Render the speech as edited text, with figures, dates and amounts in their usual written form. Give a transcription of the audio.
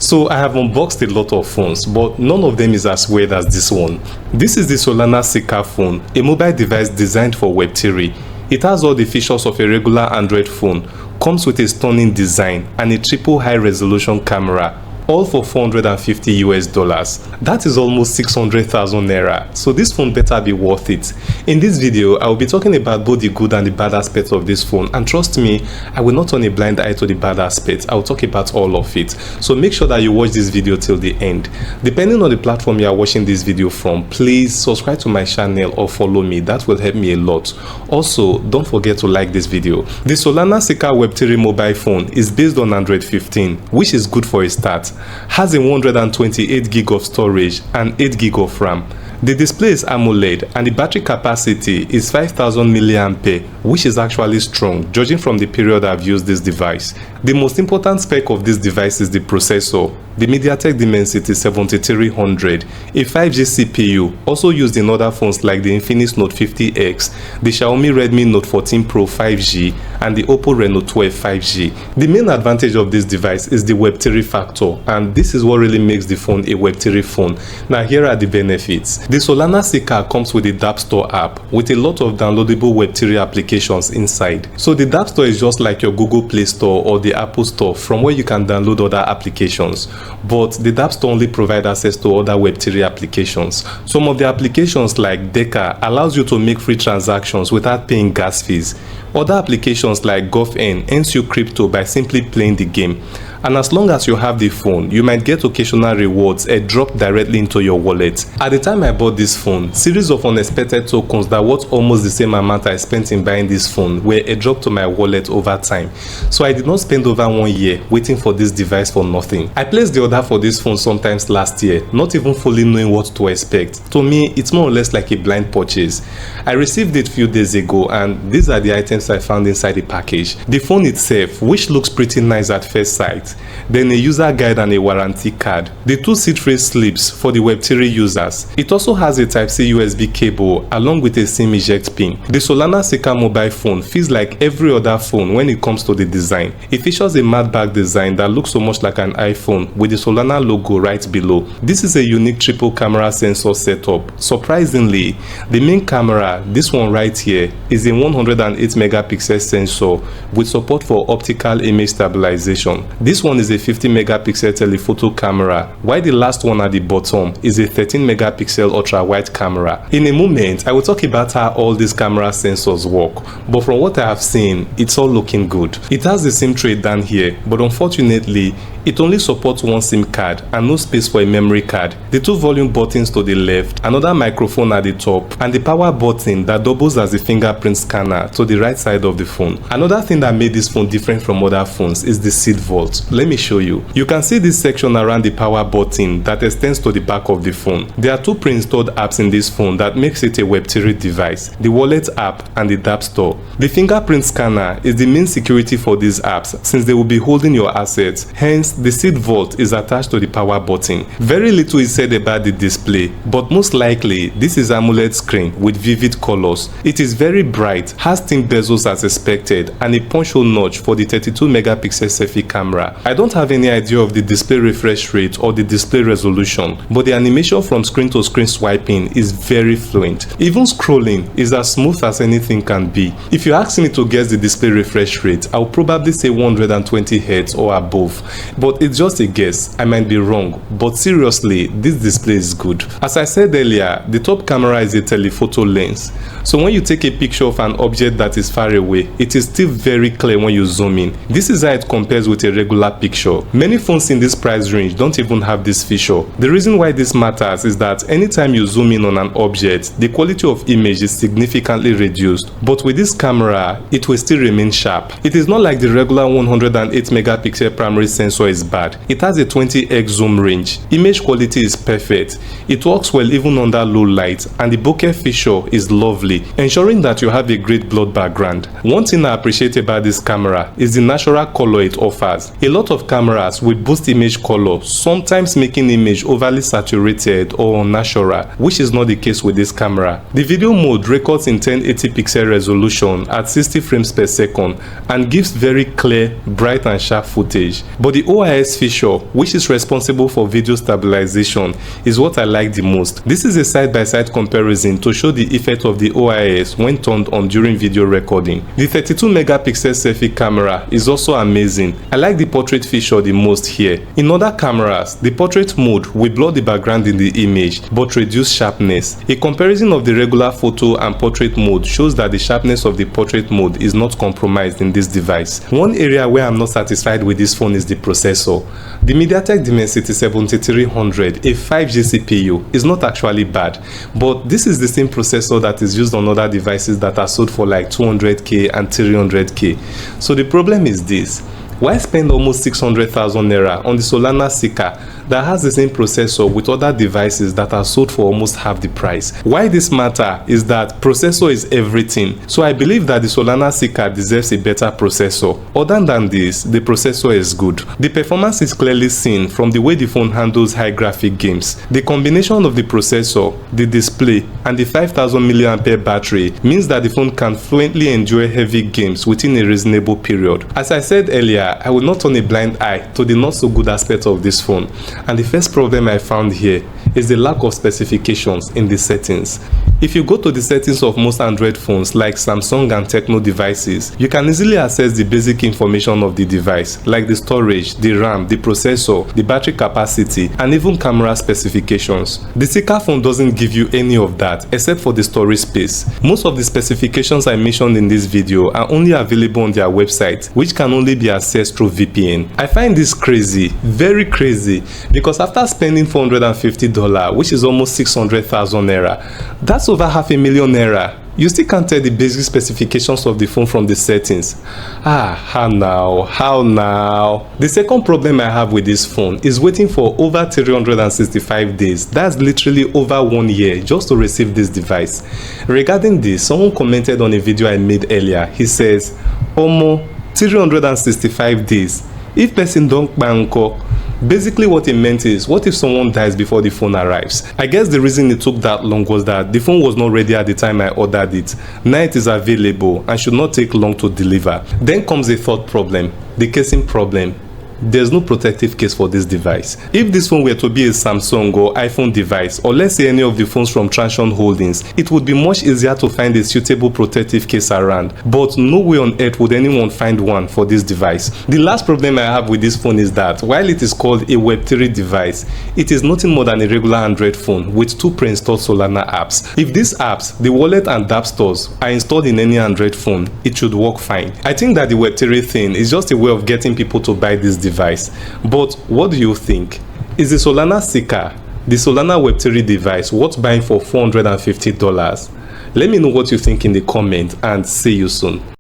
So I have unboxed a lot of phones, but none of them is as weird as this one. This is the Solana Seeker phone, a mobile device designed for Web3. It has all the features of a regular Android phone, comes with a stunning design and a triple high resolution camera, all for $450. That is almost 600,000 naira. So this phone better be worth it. In this video, I will be talking about both the good and the bad aspects of this phone, and trust me, I will not turn a blind eye to the bad aspects. I will talk about all of it. So make sure that you watch this video till the end. Depending on the platform you are watching this video from, please subscribe to my channel or follow me. That will help me a lot. Also, don't forget to like this video. The Solana Seeker Web3 mobile phone is based on Android 15, which is good for a start. Has a 128 gig of storage and 8 gig of RAM. The display is AMOLED and the battery capacity is 5000 mAh, which is actually strong judging from the period I've used this device. The most important spec of this device is the processor, the MediaTek Dimensity 7300, a 5G CPU, also used in other phones like the Infinix Note 50X, the Xiaomi Redmi Note 14 Pro 5G, and the Oppo Reno 12 5G. The main advantage of this device is the Web3 factor, and this is what really makes the phone a Web3 phone. Now here are the benefits. The Solana Seeker comes with a dApp Store app with a lot of downloadable Web3 applications inside. So the dApp Store is just like your Google Play Store or the Apple Store, from where you can download other applications. But the dApp Store only provides access to other Web3 applications. Some of the applications like Deca allows you to make free transactions without paying gas fees. Other applications like GovN earns you crypto by simply playing the game. And as long as you have the phone, you might get occasional rewards dropped directly into your wallet. At the time I bought this phone, series of unexpected tokens that worth almost the same amount I spent in buying this phone were dropped to my wallet over time. So I did not spend over 1 year waiting for this device for nothing. I placed the order for this phone sometimes last year, not even fully knowing what to expect. To me, it's more or less like a blind purchase. I received it a few days ago, and these are the items I found inside the package. The phone itself, which looks pretty nice at first sight. Then a user guide and a warranty card. The 2 seed-free slips for the Web3 users. It also has a Type-C USB cable along with a SIM eject pin. The Solana Seeker mobile phone feels like every other phone when it comes to the design. It features a matte back design that looks so much like an iPhone with the Solana logo right below. This is a unique triple camera sensor setup. Surprisingly, the main camera, this one right here, is a 108 megapixel sensor with support for optical image stabilization. This one is a 50 megapixel telephoto camera, while the last one at the bottom is a 13 megapixel ultra wide camera. In a moment, I will talk about how all these camera sensors work, but from what I have seen, it's all looking good. It has the SIM tray down here, but unfortunately, it only supports one SIM card and no space for a memory card. The 2 volume buttons to the left, another microphone at the top, and the power button that doubles as a fingerprint scanner to the right side of the phone. Another thing that made this phone different from other phones is the seed vault. Let me show you. You can see this section around the power button that extends to the back of the phone. There are 2 pre-installed apps in this phone that makes it a Web3 device, the Wallet app and the dApp Store. The fingerprint scanner is the main security for these apps since they will be holding your assets, hence the seed vault is attached to the power button. Very little is said about the display, but most likely this is AMOLED screen with vivid colors. It is very bright, has thin bezels as expected, and a punch hole notch for the 32 megapixel selfie camera. I don't have any idea of the display refresh rate or the display resolution, but the animation from screen to screen swiping is very fluent. Even scrolling is as smooth as anything can be. If you ask me to guess the display refresh rate, I'll probably say 120 Hz or above, but it's just a guess. I might be wrong, but seriously, this display is good. As I said earlier, the top camera is a telephoto lens, so when you take a picture of an object that is far away, it is still very clear when you zoom in. This is how it compares with a regular picture. Many phones in this price range don't even have this feature. The reason why this matters is that anytime you zoom in on an object, the quality of image is significantly reduced, but with this camera, it will still remain sharp. It is not like the regular 108 megapixel primary sensor is bad. It has a 20x zoom range. Image quality is perfect. It works well even under low light, and the bokeh feature is lovely, ensuring that you have a great blurred background. One thing I appreciate about this camera is the natural color it offers. A lot of cameras will boost image color, sometimes making image overly saturated or unnatural, which is not the case with this camera. The video mode records in 1080 pixel resolution at 60 frames per second and gives very clear, bright and sharp footage. But the OIS feature, which is responsible for video stabilization, is what I like the most. This is a side-by-side comparison to show the effect of the OIS when turned on during video recording. The 32 megapixel selfie camera is also amazing. I like the portrait feature the most here. In other cameras, the portrait mode will blur the background in the image but reduce sharpness. A comparison of the regular photo and portrait mode shows that the sharpness of the portrait mode is not compromised in this device. One area where I'm not satisfied with this phone is the processor. The MediaTek Dimensity 7300, a 5G CPU, is not actually bad, but this is the same processor that is used on other devices that are sold for like 200k and 300k. So the problem is this: why spend almost 600,000 naira on the Solana Seeker that has the same processor with other devices that are sold for almost half the price? Why this matter is that processor is everything. So I believe that the Solana Seeker deserves a better processor. Other than this, the processor is good. The performance is clearly seen from the way the phone handles high graphic games. The combination of the processor, the display, and the 5000 mAh battery means that the phone can fluently enjoy heavy games within a reasonable period. As I said earlier, I will not turn a blind eye to the not so good aspect of this phone. And the first problem I found here is the lack of specifications in the settings. If you go to the settings of most Android phones like Samsung and Tecno devices, you can easily access the basic information of the device, like the storage, the RAM, the processor, the battery capacity, and even camera specifications. The Seeker phone doesn't give you any of that except for the storage space. Most of the specifications I mentioned in this video are only available on their website, which can only be accessed through VPN. I find this crazy, very crazy, because after spending $450, which is almost 600,000 naira, that's over $500,000 naira. You still can't tell the basic specifications of the phone from the settings. How now? The second problem I have with this phone is waiting for over 365 days. That's literally over 1 year just to receive this device. Regarding this, someone commented on a video I made earlier. He says, "Omo, 365 days. If person don't banko." Basically what it meant is, what if someone dies before the phone arrives? I guess the reason it took that long was that the phone was not ready at the time I ordered it. Now it is available and should not take long to deliver. Then comes the third problem, the casing problem. There's no protective case for this device. If this phone were to be a Samsung or iPhone device, or let's say any of the phones from Transsion Holdings, it would be much easier to find a suitable protective case around. But no way on earth would anyone find one for this device. The last problem I have with this phone is that while it is called a Web3 device, it is nothing more than a regular Android phone with two pre-installed Solana apps. If these apps, the wallet and app stores, are installed in any Android phone, it should work fine. I think that the Web3 thing is just a way of getting people to buy this device. But what do you think? Is the Solana Seeker, the Solana Web3 device, worth buying for $450? Let me know what you think in the comment and see you soon.